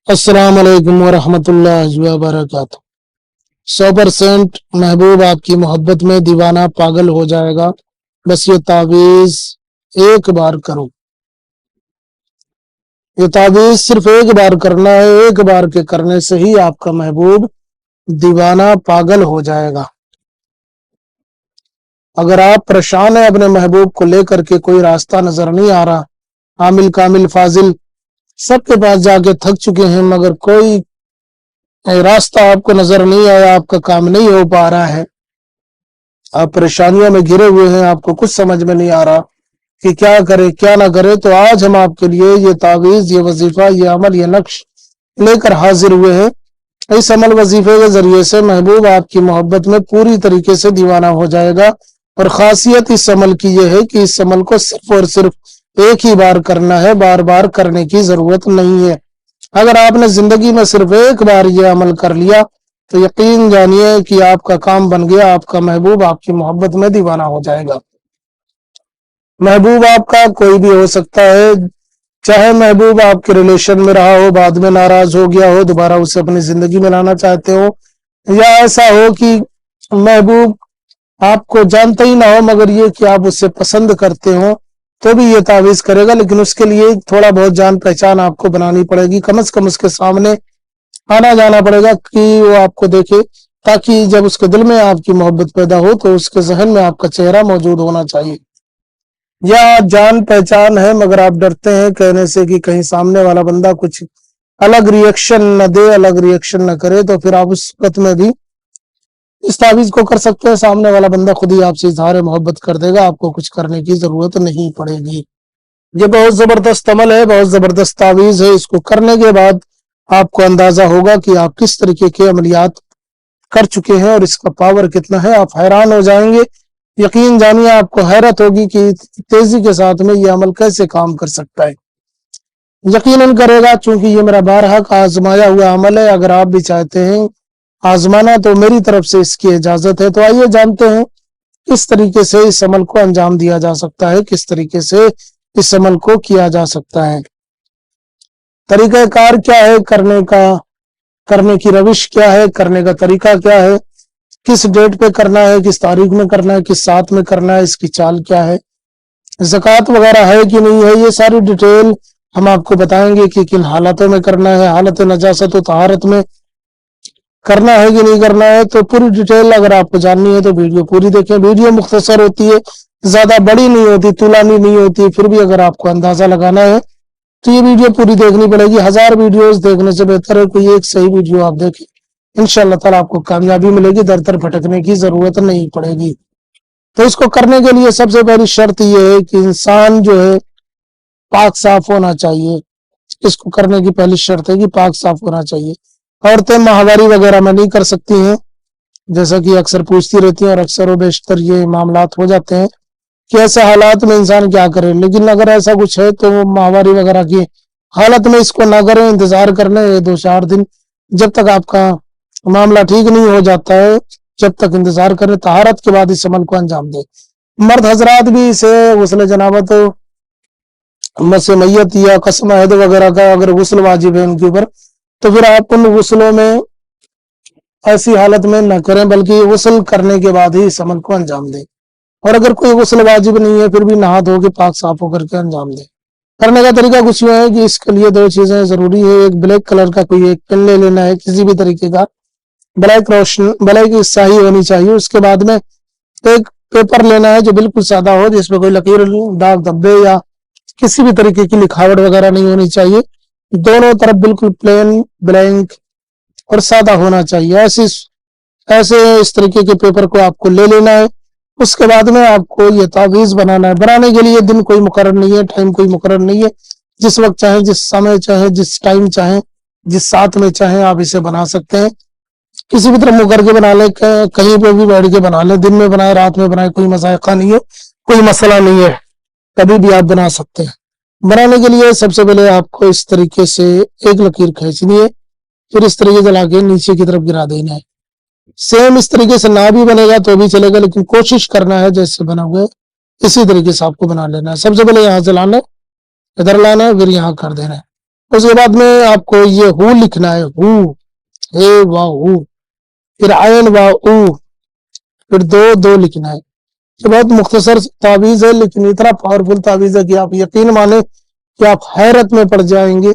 अस्सलाम वालेकुम वरहमतुल्लाहि वबरकातुहू। 100% महबूब आपकी मोहब्बत में दीवाना पागल हो जाएगा। बस ये तावीज एक बार करो। ये तावीज सिर्फ एक बार करना है। एक बार के करने से ही आपका महबूब दीवाना पागल हो जाएगा। अगर आप परेशान हैं अपने महबूब को लेकर के, कोई रास्ता नजर नहीं आ रहा, आमिल कामिल फाजिल सबके पास जाके थक चुके हैं, मगर कोई रास्ता आपको नजर नहीं आया, आपका काम नहीं हो पा रहा है, आप परेशानियों में घिरे हुए हैं, आपको कुछ समझ में नहीं आ रहा कि क्या करे क्या ना करे, तो आज हम आपके लिए ये तावीज, ये वजीफा, ये अमल, ये नक्श लेकर हाजिर हुए हैं। इस अमल वजीफे के जरिए से महबूब आपकी मोहब्बत में पूरी तरीके से दीवाना हो जाएगा। और खासियत इस अमल की यह है कि इस अमल को सिर्फ और सिर्फ एक ही बार करना है, बार बार करने की जरूरत नहीं है। अगर आपने जिंदगी में सिर्फ एक बार ये अमल कर लिया तो यकीन जानिए कि आपका काम बन गया, आपका महबूब आपकी मोहब्बत में दीवाना हो जाएगा। महबूब आपका कोई भी हो सकता है, चाहे महबूब आपके रिलेशन में रहा हो, बाद में नाराज हो गया हो, दोबारा उसे अपनी जिंदगी में लाना चाहते हो, या ऐसा हो कि महबूब आपको जानता ही ना हो मगर ये कि आप उससे पसंद करते हो, तो भी ये तावीज करेगा। लेकिन उसके लिए थोड़ा बहुत जान पहचान आपको बनानी पड़ेगी, कम से कम उसके सामने आना जाना पड़ेगा कि वो आपको देखे, ताकि जब उसके दिल में आपकी मोहब्बत पैदा हो तो उसके जहन में आपका चेहरा मौजूद होना चाहिए। या जान पहचान है मगर आप डरते हैं कहने से कि कहीं सामने वाला बंदा कुछ अलग रिएक्शन न दे, अलग रिएक्शन न करे, तो फिर आप उस वक्त में भी इस तावीज को कर सकते हैं। सामने वाला बंदा खुद ही आपसे इजहार मोहब्बत कर देगा, आपको कुछ करने की जरूरत नहीं पड़ेगी। ये बहुत जबरदस्त अमल है, बहुत जबरदस्त तावीज है। इसको करने के बाद आपको अंदाजा होगा कि आप किस तरीके के अमलियात कर चुके हैं और इसका पावर कितना है। आप हैरान हो जाएंगे, यकीन जानिए आपको हैरत होगी कि तेजी के साथ में ये अमल कैसे काम कर सकता है। यकीनन करेगा, चूंकि ये मेरा बारहा का आजमाया हुआ अमल है। अगर आप भी चाहते हैं आजमाना तो मेरी तरफ से इसकी इजाजत है। तो आइए जानते हैं किस तरीके से इस अमल को अंजाम दिया जा सकता है, किस तरीके से इस अमल को किया जा सकता है। तरीकाकार क्या है करने का, करने की रविश क्या है, करने का तरीका क्या है, किस डेट पे करना है, किस तारीख में करना है, किस साथ में करना है, इसकी चाल क्या है, ज़कात वगैरह है कि नहीं है, ये सारी डिटेल हम आपको बताएंगे कि किन हालातों में करना है, हालत नजासत और तहारत में करना है कि नहीं करना है। तो पूरी डिटेल अगर आपको जाननी है तो वीडियो पूरी देखें। वीडियो मुख्तसर होती है, ज्यादा बड़ी नहीं होती, तुलानी नहीं होती, फिर भी अगर आपको अंदाजा लगाना है तो ये वीडियो पूरी देखनी पड़ेगी। 1000 वीडियोस देखने से बेहतर है कोई एक सही वीडियो आप देखें, इंशाअल्लाह ताला आपको कामयाबी मिलेगी, दर दर भटकने की जरूरत नहीं पड़ेगी। तो इसको करने के लिए सबसे पहली शर्त यह है कि इंसान जो है पाक साफ होना चाहिए। इसको करने की पहली शर्त है कि पाक साफ होना चाहिए। औरतें माहवारी वगैरह में नहीं कर सकती हैं, जैसा कि अक्सर पूछती रहती हैं और अक्सर व बेशतर ये मामलात हो जाते हैं कि ऐसे हालात में इंसान क्या करे। लेकिन अगर ऐसा कुछ है तो माहवारी वगैरह की हालत में इसको ना करें, इंतजार कर लें 2-4 दिन, जब तक आपका मामला ठीक नहीं हो जाता है, जब तक इंतजार करें, तहारत के बाद इस अमल को अंजाम दें। मर्द हजरात भी इसे गुस्ल जनाबत, मस मैयत या कसम अहद वगैरह का अगर गुस्ल वाजिब है उनके ऊपर, तो फिर आप उन गुस्लों में ऐसी हालत में न करें, बल्कि गुस्ल करने के बाद ही इस अमल को अंजाम दें। और अगर कोई गुस्ल वाजिब नहीं है फिर भी नहा धो के पाक साफ होकर के अंजाम दें। करने का तरीका कुछ यूं है कि इसके लिए 2 चीजें जरूरी है। एक ब्लैक कलर का कोई एक पेन ले लेना है, किसी भी तरीके का ब्लैक रोशन, ब्लैक स्याही होनी चाहिए। उसके बाद में एक पेपर लेना है जो बिल्कुल सादा हो, जिसमें कोई लकीर, दाग धब्बे या किसी भी तरीके की लिखावट वगैरह नहीं होनी चाहिए। दोनों तरफ बिल्कुल प्लेन, ब्लैंक और सादा होना चाहिए। ऐसे इस तरीके के पेपर को आपको ले लेना है। उसके बाद में आपको ये तावीज बनाना है। बनाने के लिए दिन कोई मुकर्रर नहीं है, टाइम कोई मुकर्रर नहीं है। जिस वक्त चाहे, जिस समय चाहे, जिस टाइम चाहे, जिस साथ में चाहे आप इसे बना सकते हैं। किसी भी तरह मुंह करके बना ले, कहीं पे भी बैठ के बना ले, दिन में बनाए, रात में बनाए, कोई मजायका नहीं है, कोई मसला नहीं है, कभी भी आप बना सकते हैं। बनाने के लिए सबसे पहले आपको इस तरीके से एक लकीर खींचनी है, फिर इस तरीके से लाके नीचे की तरफ गिरा देना है। सेम इस तरीके से ना भी बनेगा तो भी चलेगा, लेकिन कोशिश करना है जैसे बना हुआ है इसी तरीके से आपको बना लेना है। सबसे पहले यहाँ से लाना है, इधर लाना है, फिर यहाँ कर देना है। اس کے بعد میں آپ کو یہ ہو لکھنا ہے، ہو، اے وا ہو، پھر عین وا او، پھر دو لکھنا ہے۔ یہ بہت مختصر تعویذ ہے، لیکن اتنا پاورفل تعویذ ہے کہ آپ یقین مانیں کہ آپ حیرت میں پڑ جائیں گے۔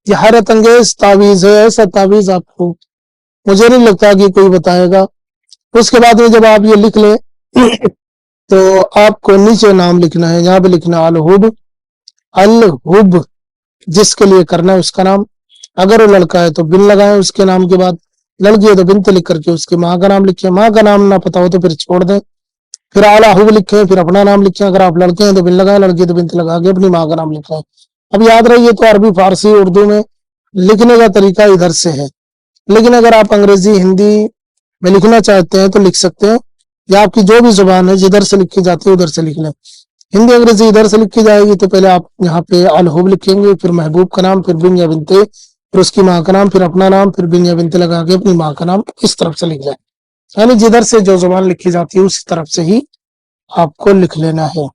یہ حیرت انگیز تعویذ ہے، ایسا تعویذ آپ کو مجھے نہیں لگتا کہ کوئی بتائے گا۔ اس کے بعد میں جب آپ یہ لکھ لیں تو آپ کو نیچے نام لکھنا ہے، یہاں پہ لکھنا ہے الحب، الحب جس کے لیے کرنا ہے اس کا نام، اگر وہ لڑکا ہے تو بن لگائیں اس کے نام کے بعد، لڑکی ہے تو بنت لکھ کر کے اس کی ماں کا نام لکھیں، ماں کا نام نہ پتا ہو تو پھر چھوڑ دیں، پھر اعلیٰ حب لکھیں، پھر اپنا نام لکھیں، اگر آپ لڑکے ہیں تو بن لگائیں، لڑکی تو بنت لگا کے اپنی ماں کا نام لکھیں۔ اب یاد رہیے تو عربی، فارسی، اردو میں لکھنے کا طریقہ ادھر سے ہے، لیکن اگر آپ انگریزی، ہندی میں لکھنا چاہتے ہیں تو لکھ سکتے ہیں، یا آپ کی جو بھی زبان ہے جدھر سے لکھی جاتی ہے ادھر سے لکھ لیں۔ ہندی انگریزی ادھر سے لکھی جائے گی تو پہلے آپ یہاں پہ الحب لکھیں گے، پھر محبوب کا نام، پھر بن یا بنتے، پھر اس کی ماں کا نام، پھر اپنا نام، پھر بن یا بنتے لگا کے اپنی ماں کا نام اس طرف سے لکھ جائیں، یعنی جدھر سے جو زبان لکھی جاتی ہے اسی طرف سے ہی آپ کو لکھ لینا ہے۔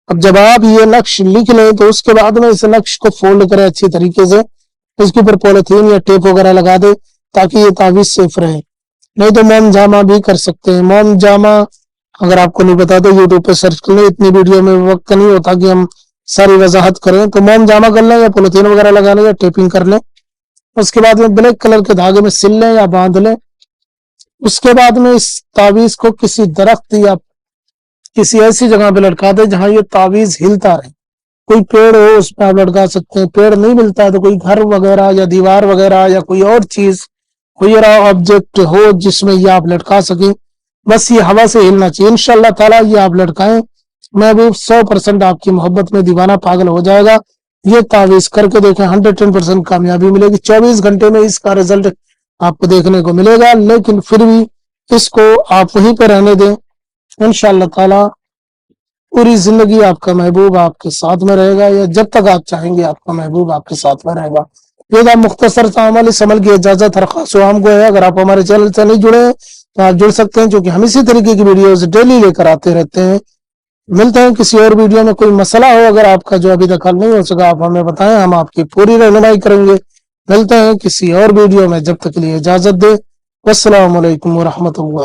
اب جب آپ یہ نقش لکھ لیں تو اس کے بعد میں اس نقش کو فولڈ کریں اچھی طریقے سے، اس کے اوپر پولیتھین یا ٹیپ وغیرہ لگا دے تاکہ یہ تعویذ سیف رہے، نہیں تو موم جامہ بھی کر سکتے ہیں۔ موم جامہ اگر آپ کو نہیں پتا تو یوٹیوب پہ سرچ کر لیں، اتنی ویڈیو میں وقت نہیں ہوتا کہ ہم ساری وضاحت کریں، تو موم جامہ کر لیں یا پولیتھین وغیرہ لگا لیں یا ٹیپنگ کر لیں، اس کے بعد میں بلیک کلر کے دھاگے میں سل لیں یا باندھ لیں۔ اس کے بعد میں اس تعویذ کو کسی درخت یا کسی ایسی جگہ پہ لٹکا دیں جہاں یہ تعویذ ہلتا رہے، کوئی پیڑ ہو اس پہ آپ لٹکا سکتے ہیں، پیڑ نہیں ملتا ہے تو کوئی گھر وغیرہ یا دیوار وغیرہ یا کوئی اور چیز، کوئی اور آبجیکٹ ہو جس میں یہ آپ لٹکا سکیں، بس یہ ہوا سے ہلنا چاہیے، انشاءاللہ تعالیٰ یہ آپ لٹکائیں، محبوب 100% آپ کی محبت میں دیوانہ پاگل ہو جائے گا۔ یہ تعویذ کر کے دیکھیں، 110% کامیابی ملے گی، 24 گھنٹے میں اس کا رزلٹ آپ کو دیکھنے کو ملے گا، لیکن پھر بھی اس کو آپ وہیں پہ رہنے دیں، انشاءاللہ تعالیٰ پوری زندگی آپ کا محبوب آپ کے ساتھ میں رہے گا، یا جب تک آپ چاہیں گے آپ کا محبوب آپ کے ساتھ میں رہے گا۔ یہ تھا مختصر سا عمل، اس عمل کی اجازت ہر خاص و عام کو ہے۔ اگر آپ ہمارے چینل سے نہیں جڑے ہیں تو آپ جڑ سکتے ہیں، کیونکہ ہم اسی طریقے کی ویڈیوز ڈیلی لے کر آتے رہتے ہیں۔ ملتے ہیں کسی اور ویڈیو میں، کوئی مسئلہ ہو اگر آپ کا جو ابھی تک حل نہیں ہو سکا آپ ہمیں بتائیں، ہم آپ کی پوری رہنمائی کریں گے۔ ملتے ہیں کسی اور ویڈیو میں، جب تک کے لیے اجازت دے، والسلام علیکم ورحمۃ اللہ۔